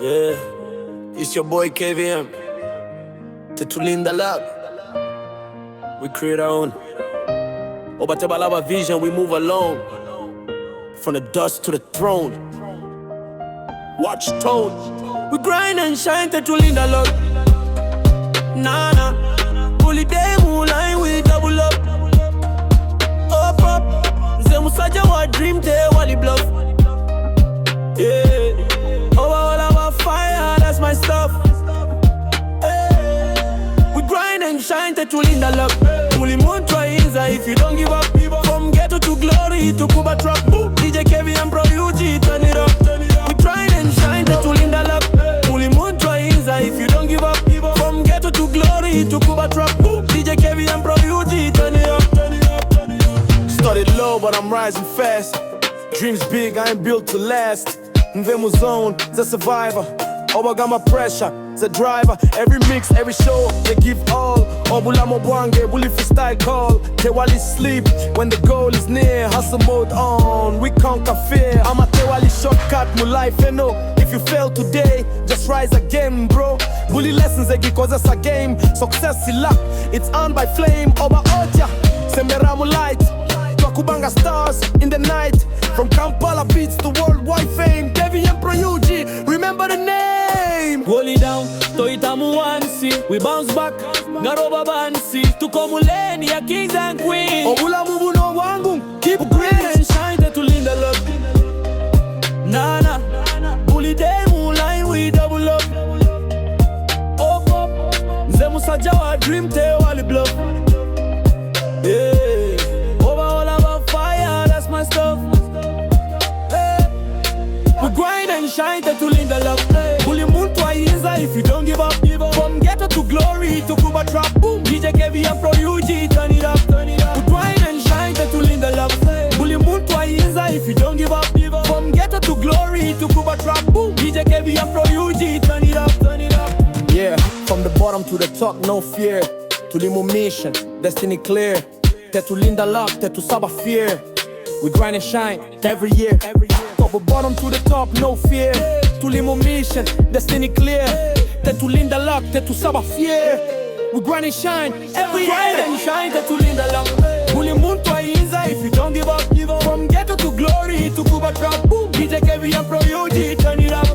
Yeah, it's your boy KVM. Tetulinda love. We create our own. Obatebalaba vision, we move along. From the dust to the throne. Watch tone. We grind and shine, Tetulinda love. Nana. Bully day moonlight, we double up. Up, up. Zemusaja wa dream day, wali bluff. Yeah. Fire, that's my stuff. Hey. We grind and shine, Tetulinda love. Muli Muntra Inza, if you don't give up. From ghetto to glory, to Kuba truck. DJ KVM PRO UG, turn it up. We grind and shine, Tetulinda love. Muli Muntra Inza, if you don't give up. From ghetto to glory, to Kuba truck. DJ KVM PRO UG, turn it up. Started low, but I'm rising fast. Dreams big, I ain't built to last. Mvemu zone, the survivor. Obagama pressure, the driver. Every mix, every show, they give all. Obula mobwange, bully freestyle call. Tewali sleep when the goal is near. Hustle mode on, we conquer fear. I'm a Tewali shortcut, my life, you know. If you fail today, just rise again, bro. Bully lessons, because that's a game. Success is luck, it's earned by flame. Oba Oja, Semeramu light. Twakubanga stars in the night. From Kampala beats to worldwide fame. KVM PRO UG, remember the name. Hold it down, Toitamu Wansi. We bounce back, Naroba Bansi. Tukomuleni ya kings and queens. Obula mubu no wangu, keep green and shine, Tetulinda love. Nana, bully day moonlight, we double up. Up, up, Zemusaja wa dream te wali bluff. Yeah, over all about fire, that's my stuff. We grind and shine, Tetulinda love. Bully Muntra Inza, if you don't give up. From ghetto to glory, to Kuba trap. Boom. DJ KVM PRO UG, turn it up. We grind and shine, Tetulinda love. Bully Muntra Inza, if you don't give up. From ghetto to glory, to Kuba trap. Boom. DJ KVM PRO UG, turn it up. Yeah, from the bottom to the top, no fear. Tulimo mission, destiny clear. Tetulinda love, Tetu Saba fear. We grind and shine every year. Top of bottom to the top, no fear. Tulimo mission, destiny clear. Tetulinda love, Tetu Saba fear. We grind and shine every year. Grind and shine, Tetulinda love. Bully Muntra Inza, if you don't give up. From ghetto to glory, to Kuba trap. Boom. DJ KVM PRO UG, turn it up.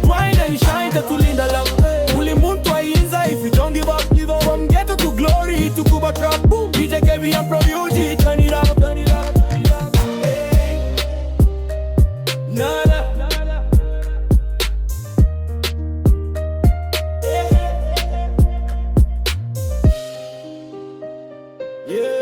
Grind and shine, Tetulinda love. Bully Muntra Inza, if you don't give up. From ghetto to glory, to Kuba trap. Boom. DJ KVM PRO UG, turn it up. Yeah.